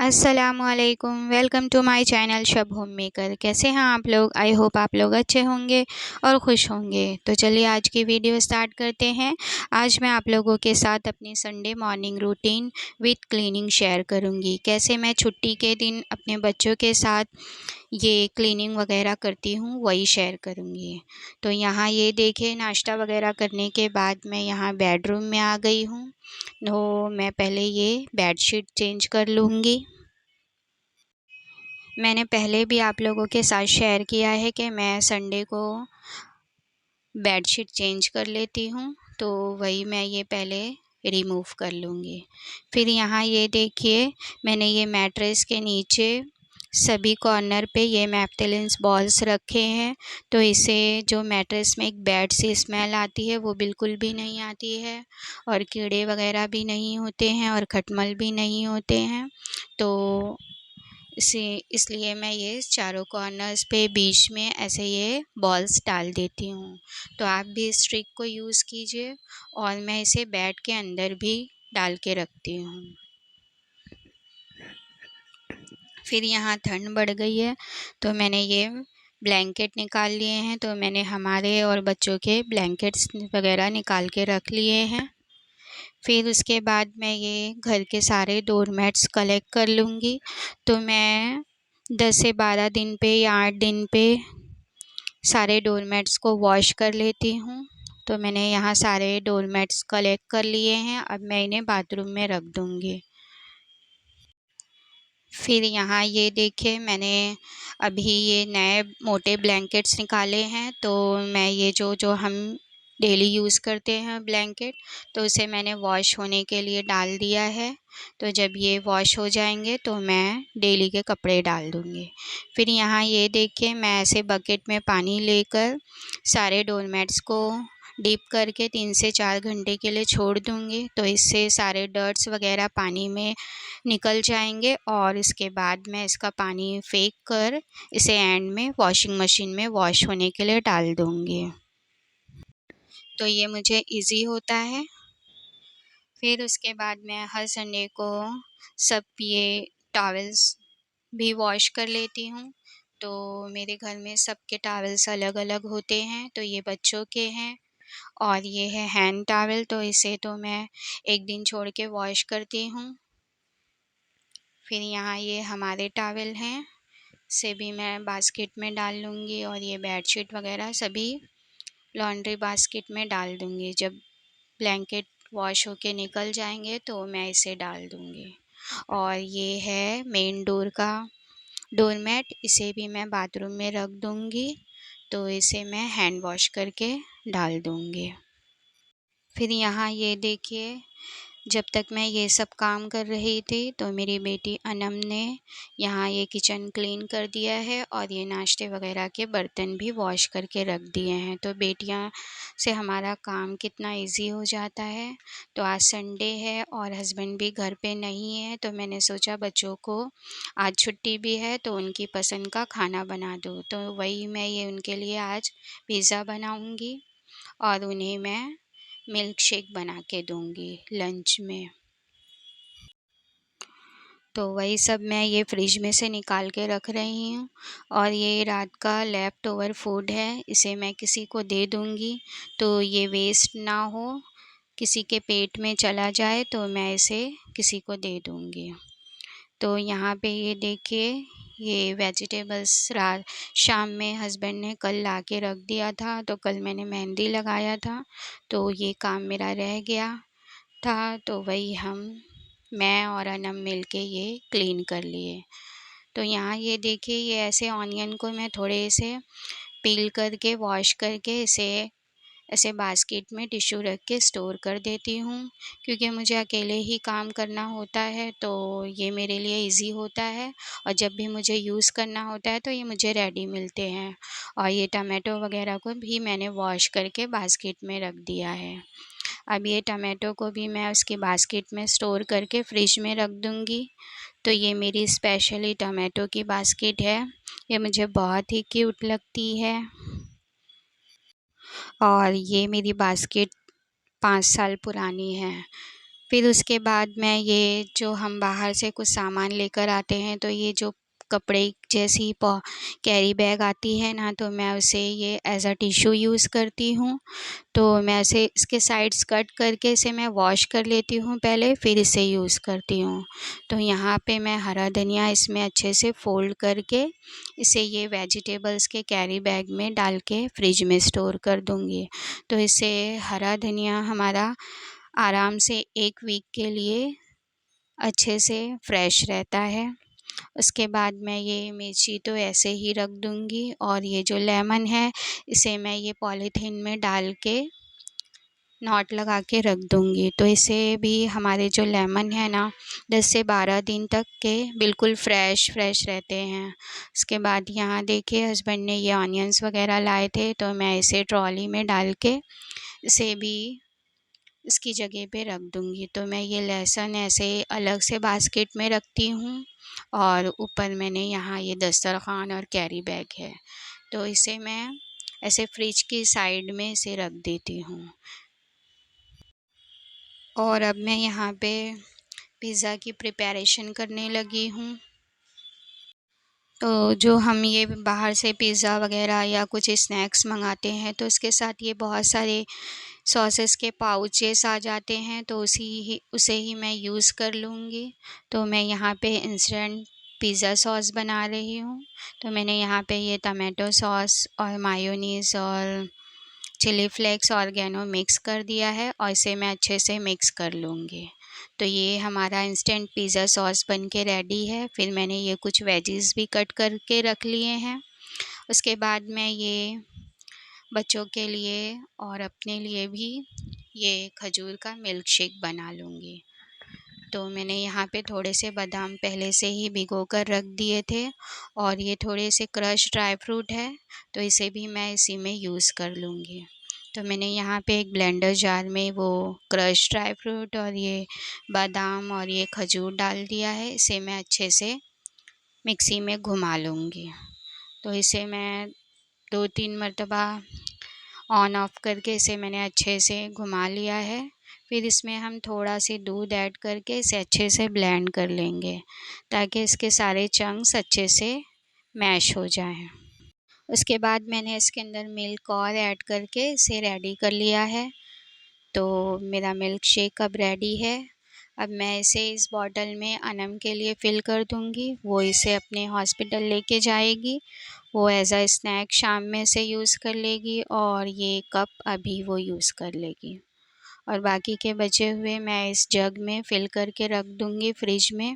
अस्सलामुअलैकुम, welcome to my channel शब home maker. कैसे हैं आप लोग? आई होप आप लोग अच्छे होंगे और खुश होंगे। तो चलिए आज की वीडियो स्टार्ट करते हैं। आज मैं आप लोगों के साथ अपनी Sunday morning routine with cleaning share करूंगी। कैसे मैं छुट्टी के दिन अपने बच्चों के साथ ये क्लीनिंग वगैरह करती हूँ वही शेयर करूँगी। तो यहाँ ये देखिए, नाश्ता वगैरह करने के बाद मैं यहाँ बेडरूम में आ गई हूँ। तो मैं पहले ये बेडशीट चेंज कर लूँगी। मैंने पहले भी आप लोगों के साथ शेयर किया है कि मैं संडे को बेडशीट चेंज कर लेती हूँ, तो वही मैं ये पहले रिमूव कर लूँगी। फिर यहाँ ये देखिए, मैंने ये मैट्रेस के नीचे सभी कॉर्नर पे ये मैप्थिलिन्स बॉल्स रखे हैं, तो इससे जो मैट्रेस में एक बैड सी स्मेल आती है वो बिल्कुल भी नहीं आती है, और कीड़े वगैरह भी नहीं होते हैं और खटमल भी नहीं होते हैं। तो इसे इसलिए मैं ये चारों कॉर्नर्स पे बीच में ऐसे ये बॉल्स डाल देती हूँ। तो आप भी इस ट्रिक को यूज़ कीजिए, और मैं इसे बेड के अंदर भी डाल के रखती हूँ। फिर यहाँ ठंड बढ़ गई है, तो मैंने ये ब्लैंकेट निकाल लिए हैं। तो मैंने हमारे और बच्चों के ब्लैंकेट्स वगैरह निकाल के रख लिए हैं। फिर उसके बाद मैं ये घर के सारे डोरमैट्स कलेक्ट कर लूँगी। तो मैं 10 से 12 दिन पे या 8 दिन पे सारे डोरमैट्स को वॉश कर लेती हूँ। तो मैंने यहाँ सारे डोरमैट्स कलेक्ट कर लिए हैं, अब मैं इन्हें बाथरूम में रख दूँगी। फिर यहाँ ये देखिए, मैंने अभी ये नए मोटे ब्लैंकेट्स निकाले हैं। तो मैं ये जो जो हम डेली यूज़ करते हैं ब्लैंकेट, तो उसे मैंने वॉश होने के लिए डाल दिया है। तो जब ये वॉश हो जाएंगे तो मैं डेली के कपड़े डाल दूँगी। फिर यहाँ ये देखिए, मैं ऐसे बकेट में पानी लेकर सारे डोरमैट्स को डीप करके 3 से 4 घंटे के लिए छोड़ दूँगी। तो इससे सारे डर्ट्स वगैरह पानी में निकल जाएंगे, और इसके बाद मैं इसका पानी फेंक कर इसे एंड में वॉशिंग मशीन में वॉश होने के लिए डाल दूँगी। तो ये मुझे इजी होता है। फिर उसके बाद मैं हर संडे को सब ये टॉवल्स भी वॉश कर लेती हूँ। तो मेरे घर में सबके टॉवल्स अलग अलग होते हैं। तो ये बच्चों के हैं और ये है हैंड टॉवल, तो इसे तो मैं एक दिन छोड़ के वॉश करती हूँ। फिर यहाँ ये हमारे टॉवल हैं, इसे भी मैं बास्केट में डाल लूँगी, और ये बेडशीट वगैरह सभी लॉन्ड्री बास्केट में डाल दूँगी। जब ब्लैंकेट वॉश होके निकल जाएंगे तो मैं इसे डाल दूँगी। और ये है मेन डोर का डोरमैट, इसे भी मैं बाथरूम में रख दूँगी। तो इसे मैं हैंड वॉश करके डाल दूँगी। फिर यहाँ ये देखिए, जब तक मैं ये सब काम कर रही थी तो मेरी बेटी अनम ने यहाँ ये किचन क्लीन कर दिया है, और ये नाश्ते वगैरह के बर्तन भी वॉश करके रख दिए हैं। तो बेटियाँ से हमारा काम कितना इजी हो जाता है। तो आज संडे है और हस्बैंड भी घर पे नहीं है, तो मैंने सोचा बच्चों को आज छुट्टी भी है तो उनकी पसंद का खाना बना दूँ। तो वही मैं ये उनके लिए आज पिज़्ज़ा बनाऊँगी, और उन्हें मैं मिल्क शेक बना के दूँगी लंच में। तो वही सब मैं ये फ्रिज में से निकाल के रख रही हूँ, और ये रात का लेफ़्ट ओवर फूड है, इसे मैं किसी को दे दूँगी। तो ये वेस्ट ना हो, किसी के पेट में चला जाए, तो मैं इसे किसी को दे दूँगी। तो यहाँ पे ये देखिए, ये वेजिटेबल्स रात शाम में हस्बैंड ने कल ला के रख दिया था। तो कल मैंने मेहंदी लगाया था, तो ये काम मेरा रह गया था। तो वही मैं और अनम मिल के ये क्लीन कर लिए। तो यहाँ ये देखिए, ये ऐसे ऑनियन को मैं थोड़े से पील करके वॉश करके इसे ऐसे बास्केट में टिश्यू रख के स्टोर कर देती हूँ, क्योंकि मुझे अकेले ही काम करना होता है, तो ये मेरे लिए इजी होता है। और जब भी मुझे यूज़ करना होता है तो ये मुझे रेडी मिलते हैं। और ये टमाटो वगैरह को भी मैंने वॉश करके बास्केट में रख दिया है। अब ये टमाटो को भी मैं उसके बास्केट में स्टोर करके फ्रिज में रख दूँगी। तो ये मेरी स्पेशली टमाटो की बास्केट है, ये मुझे बहुत ही क्यूट लगती है। और ये मेरी बास्केट 5 साल पुरानी है। फिर उसके बाद मैं ये जो हम बाहर से कुछ सामान लेकर आते हैं, तो ये जो कपड़े जैसी कैरी बैग आती है ना, तो मैं उसे ये एज़ अ टिश्यू यूज़ करती हूँ। तो मैं ऐसे इसके साइड्स कट करके इसे मैं वॉश कर लेती हूँ पहले, फिर इसे यूज़ करती हूँ। तो यहाँ पे मैं हरा धनिया इसमें अच्छे से फ़ोल्ड करके इसे ये वेजिटेबल्स के कैरी बैग में डाल के फ्रिज में स्टोर कर दूँगी। तो इससे हरा धनिया हमारा आराम से 1 वीक के लिए अच्छे से फ्रेश रहता है। उसके बाद मैं ये मिर्ची तो ऐसे ही रख दूँगी, और ये जो लेमन है इसे मैं ये पॉलीथीन में डाल के नॉट लगा के रख दूँगी। तो इससे भी हमारे जो लेमन है ना 10 से 12 दिन तक के बिल्कुल फ्रेश रहते हैं। उसके बाद यहाँ देखिए हस्बैंड ने ये ऑनियंस वग़ैरह लाए थे, तो मैं इसे ट्रॉली में डाल के इसे भी इसकी जगह पे रख दूँगी। तो मैं ये लहसुन ऐसे अलग से बास्केट में रखती हूँ, और ऊपर मैंने यहाँ ये दस्तरख़्वान और कैरी बैग है, तो इसे मैं ऐसे फ्रिज की साइड में इसे रख देती हूँ। और अब मैं यहाँ पे पिज़्ज़ा की प्रिपरेशन करने लगी हूँ। तो जो हम ये बाहर से पिज़्ज़ा वग़ैरह या कुछ स्नैक्स मंगाते हैं, तो इसके साथ ये बहुत सारे सॉसेस के पाउचेस आ जाते हैं, तो उसे ही मैं यूज़ कर लूँगी। तो मैं यहाँ पे इंस्टेंट पिज़्ज़ा सॉस बना रही हूँ। तो मैंने यहाँ पे ये टमाटो सॉस और मायोनीज़ और चिली फ्लेक्स ऑर्गेनो मिक्स कर दिया है, और इसे मैं अच्छे से मिक्स कर लूँगी। तो ये हमारा इंस्टेंट पिज़्ज़ा सॉस बन के रेडी है। फिर मैंने ये कुछ वेजीज़ भी कट करके रख लिए हैं। उसके बाद मैं ये बच्चों के लिए और अपने लिए भी ये खजूर का मिल्क शेक बना लूँगी। तो मैंने यहाँ पे थोड़े से बादाम पहले से ही भिगो कर रख दिए थे, और ये थोड़े से क्रश ड्राई फ्रूट है, तो इसे भी मैं इसी में यूज़ कर लूँगी। तो मैंने यहाँ पे एक ब्लेंडर जार में वो क्रश ड्राई फ्रूट और ये बादाम और ये खजूर डाल दिया है। इसे मैं अच्छे से मिक्सी में घुमा लूँगी। तो इसे मैं 2-3 मरतबा ऑन ऑफ करके इसे मैंने अच्छे से घुमा लिया है। फिर इसमें हम थोड़ा सी दूध ऐड करके इसे अच्छे से ब्लेंड कर लेंगे, ताकि इसके सारे चंक्स अच्छे से मैश हो जाएं। उसके बाद मैंने इसके अंदर मिल्क और ऐड करके इसे रेडी कर लिया है। तो मेरा मिल्क शेक अब रेडी है। अब मैं इसे इस बॉटल में अनम के लिए फ़िल कर दूँगी। वो इसे अपने हॉस्पिटल लेके जाएगी। वो एज़ अ स्नैक शाम में इसे यूज़ कर लेगी, और ये कप अभी वो यूज़ कर लेगी। और बाकी के बचे हुए मैं इस जग में फ़िल करके रख दूँगी फ्रिज में।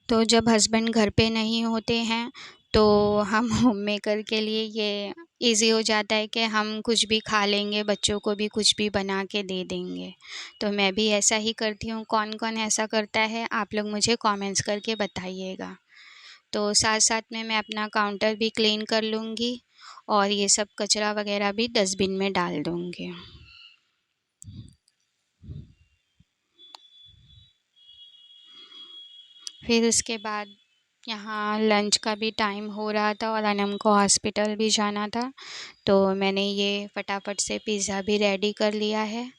तो जब हस्बैंड घर पे नहीं होते हैं, तो हम होम मेकर के लिए ये ईज़ी हो जाता है कि हम कुछ भी खा लेंगे, बच्चों को भी कुछ भी बना के दे देंगे। तो मैं भी ऐसा ही करती हूँ। कौन-कौन ऐसा करता है, आप लोग मुझे कमेंट्स करके बताइएगा। तो साथ-साथ में मैं अपना काउंटर भी क्लीन कर लूँगी, और ये सब कचरा वग़ैरह भी डस्टबिन में डाल दूँगी। फिर उसके बाद यहाँ लंच का भी टाइम हो रहा था, और अनम को हॉस्पिटल भी जाना था। तो मैंने ये फटाफट से पिज़्ज़ा भी रेडी कर लिया है।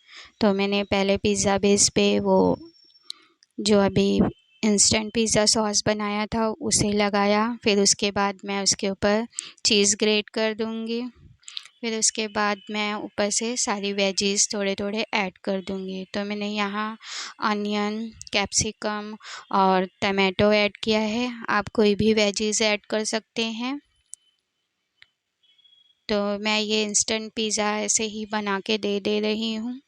तो मैंने पहले पिज़्ज़ा बेस पे वो जो अभी इंस्टेंट पिज़्ज़ा सॉस बनाया था उसे लगाया। फिर उसके बाद मैं उसके ऊपर चीज़ ग्रेट कर दूँगी। फिर उसके बाद मैं ऊपर से सारी वेजीज़ थोड़े-थोड़े ऐड कर दूँगी। तो मैंने यहाँ अनियन, कैप्सिकम और टमाटो ऐड किया है। आप कोई भी वेजीज़ ऐड कर सकते हैं। तो मैं ये इंस्टेंट पिज़्ज़ा ऐसे ही बना के दे रही हूँ।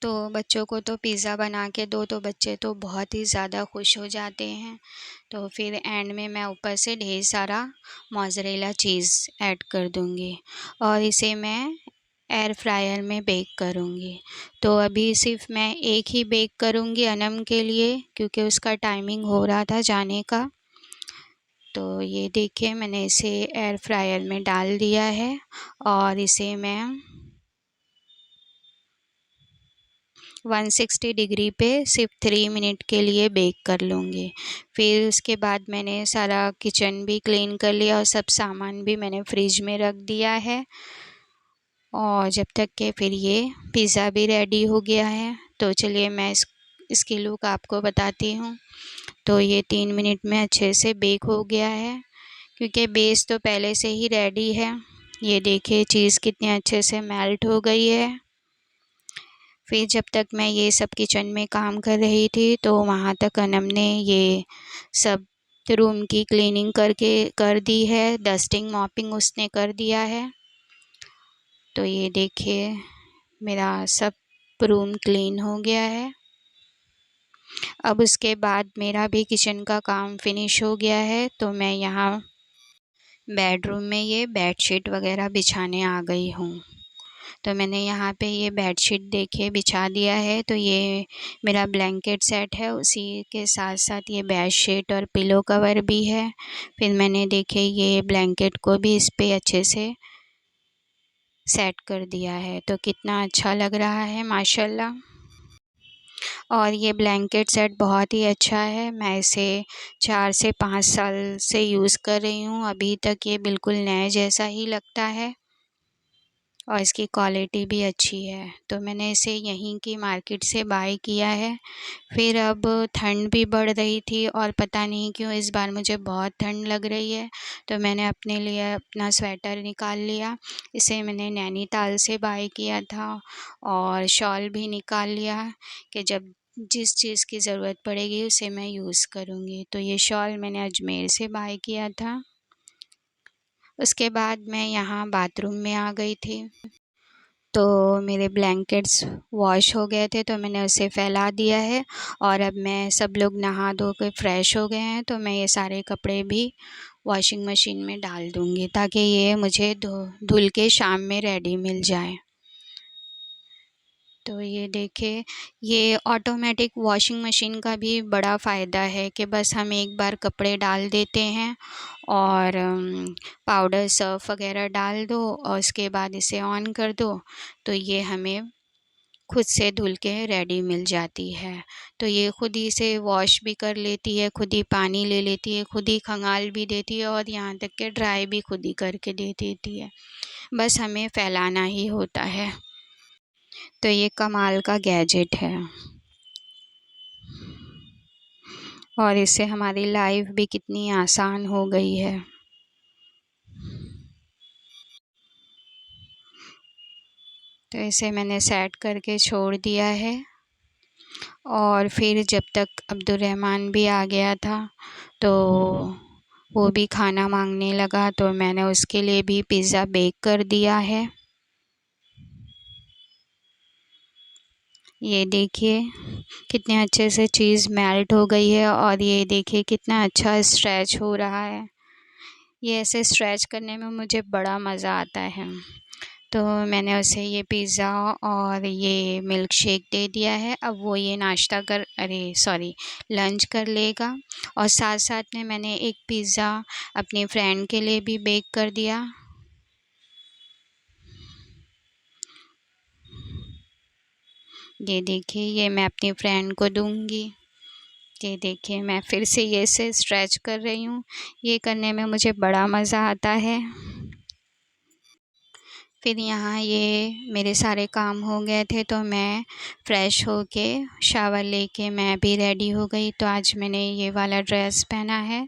तो बच्चों को तो पिज़्ज़ा बना के दो, तो बच्चे तो बहुत ही ज़्यादा खुश हो जाते हैं। तो फिर एंड में मैं ऊपर से ढेर सारा मोज़रेला चीज़ ऐड कर दूँगी, और इसे मैं एयर फ्रायर में बेक करूँगी। तो अभी सिर्फ मैं एक ही बेक करूँगी अनम के लिए, क्योंकि उसका टाइमिंग हो रहा था जाने का। तो ये देखिए मैंने इसे एयर फ्रायर में डाल दिया है, और इसे मैं 160 डिग्री पे सिर्फ 3 मिनट के लिए बेक कर लूँगी। फिर उसके बाद मैंने सारा किचन भी क्लीन कर लिया और सब सामान भी मैंने फ्रिज में रख दिया है। और जब तक के फिर ये पिज़्ज़ा भी रेडी हो गया है, तो चलिए मैं इसकी लुक आपको बताती हूँ। तो ये 3 मिनट में अच्छे से बेक हो गया है, क्योंकि बेस तो पहले से ही रेडी है। ये देखिए चीज़ कितने अच्छे से मेल्ट हो गई है। फिर जब तक मैं ये सब किचन में काम कर रही थी, तो वहाँ तक अनम ने ये सब रूम की क्लीनिंग कर दी है, डस्टिंग मॉपिंग उसने कर दिया है। तो ये देखिए मेरा सब रूम क्लीन हो गया है। अब उसके बाद मेरा भी किचन का काम फिनिश हो गया है, तो मैं यहाँ बेडरूम में ये बेडशीट वगैरह बिछाने आ गई हूँ। तो मैंने यहाँ पे ये बेडशीट देखिए बिछा दिया है। तो ये मेरा ब्लैंकेट सेट है, उसी के साथ साथ ये बेडशीट और पिलो कवर भी है। फिर मैंने देखिए ये ब्लैंकेट को भी इस पे अच्छे से सेट कर दिया है, तो कितना अच्छा लग रहा है माशाल्लाह। और ये ब्लैंकेट सेट बहुत ही अच्छा है। मैं इसे 4 से 5 साल से यूज़ कर रही हूँ, अभी तक ये बिल्कुल नए जैसा ही लगता है और इसकी क्वालिटी भी अच्छी है। तो मैंने इसे यहीं की मार्केट से बाय किया है। फिर अब ठंड भी बढ़ रही थी और पता नहीं क्यों इस बार मुझे बहुत ठंड लग रही है, तो मैंने अपने लिए अपना स्वेटर निकाल लिया। इसे मैंने नैनीताल से बाय किया था और शॉल भी निकाल लिया कि जब जिस चीज़ की ज़रूरत पड़ेगी उसे मैं यूज़ करूँगी। तो ये शॉल मैंने अजमेर से बाय किया था। उसके बाद मैं यहाँ बाथरूम में आ गई थी, तो मेरे ब्लैंकेट्स वॉश हो गए थे, तो मैंने उसे फैला दिया है। और अब मैं सब लोग नहा धो के फ्रेश हो गए हैं, तो मैं ये सारे कपड़े भी वॉशिंग मशीन में डाल दूँगी, ताकि ये मुझे धुल के शाम में रेडी मिल जाए। तो ये देखिए ये ऑटोमेटिक वॉशिंग मशीन का भी बड़ा फ़ायदा है कि बस हम एक बार कपड़े डाल देते हैं और पाउडर सर्फ़ वगैरह डाल दो और उसके बाद इसे ऑन कर दो, तो ये हमें खुद से धुल के रेडी मिल जाती है। तो ये खुद ही से वॉश भी कर लेती है, खुद ही पानी ले लेती है, खुद ही खंगाल भी देती है और यहाँ तक कि ड्राई भी खुद ही करके दे देती है। बस हमें फैलाना ही होता है। तो ये कमाल का गैजेट है और इससे हमारी लाइफ भी कितनी आसान हो गई है। तो इसे मैंने सेट करके छोड़ दिया है और फिर जब तक अब्दुर्रहमान भी आ गया था, तो वो भी खाना मांगने लगा, तो मैंने उसके लिए भी पिज़्ज़ा बेक कर दिया है। ये देखिए कितने अच्छे से चीज़ मेल्ट हो गई है और ये देखिए कितना अच्छा स्ट्रेच हो रहा है। ये ऐसे स्ट्रेच करने में मुझे बड़ा मज़ा आता है। तो मैंने उसे ये पिज़्ज़ा और ये मिल्क शेक दे दिया है। अब वो ये लंच कर लेगा। और साथ-साथ में मैंने एक पिज़्ज़ा अपनी फ्रेंड के लिए भी बेक कर दिया। ये देखिए ये मैं अपनी फ्रेंड को दूँगी। ये देखिए मैं फिर से ये से स्ट्रेच कर रही हूँ। ये करने में मुझे बड़ा मज़ा आता है। फिर यहाँ ये मेरे सारे काम हो गए थे, तो मैं फ़्रेश होके शावर लेके मैं भी रेडी हो गई। तो आज मैंने ये वाला ड्रेस पहना है।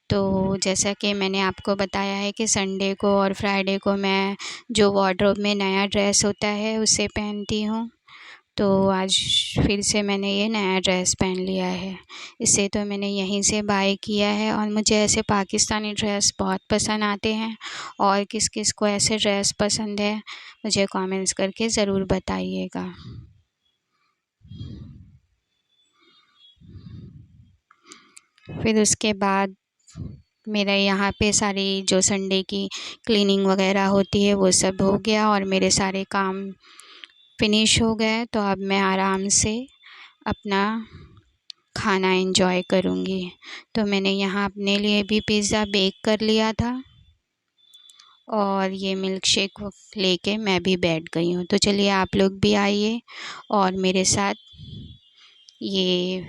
तो जैसा कि मैंने आपको बताया है कि संडे को और फ्राइडे को मैं जो वार्डरोब में नया ड्रेस होता है उसे पहनती हूँ। तो आज फिर से मैंने ये नया ड्रेस पहन लिया है। इसे तो मैंने यहीं से बाय किया है और मुझे ऐसे पाकिस्तानी ड्रेस बहुत पसंद आते हैं। और किस-किस को ऐसे ड्रेस पसंद है, मुझे कमेंट्स करके ज़रूर बताइएगा। फिर उसके बाद मेरा यहाँ पे सारी जो संडे की क्लीनिंग वगैरह होती है वो सब हो गया और मेरे सारे काम फिनिश हो गए। तो अब मैं आराम से अपना खाना एंजॉय करूँगी। तो मैंने यहाँ अपने लिए भी पिज़्ज़ा बेक कर लिया था और ये मिल्क शेक लेके मैं भी बैठ गई हूँ। तो चलिए आप लोग भी आइए और मेरे साथ ये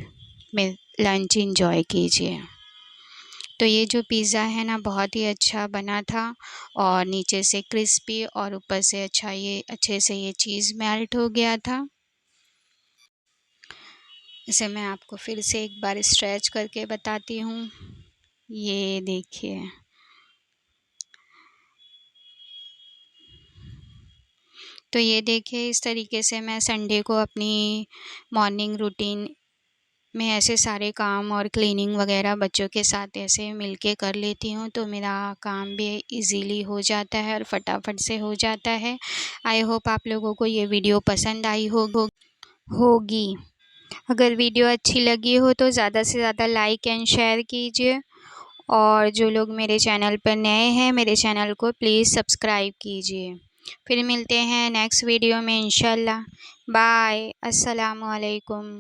मैं लंच एंजॉय कीजिए। तो ये जो पिज़्ज़ा है ना बहुत ही अच्छा बना था और नीचे से क्रिस्पी और ऊपर से अच्छा ये अच्छे से ये चीज़ मेल्ट हो गया था। इसे मैं आपको फिर से एक बार स्ट्रेच करके बताती हूँ। ये देखिए, तो ये देखिए इस तरीके से मैं संडे को अपनी मॉर्निंग रूटीन में ऐसे सारे काम और क्लीनिंग वगैरह बच्चों के साथ ऐसे मिलके कर लेती हूँ, तो मेरा काम भी इजीली हो जाता है और फटाफट से हो जाता है। आई होप आप लोगों को ये वीडियो पसंद आई होगी। अगर वीडियो अच्छी लगी हो तो ज़्यादा से ज़्यादा लाइक एंड शेयर कीजिए और जो लोग मेरे चैनल पर नए हैं मेरे चैनल को प्लीज़ सब्सक्राइब कीजिए। फिर मिलते हैं नेक्स्ट वीडियो में इंशाल्लाह। बाय, अस्सलाम वालेकुम।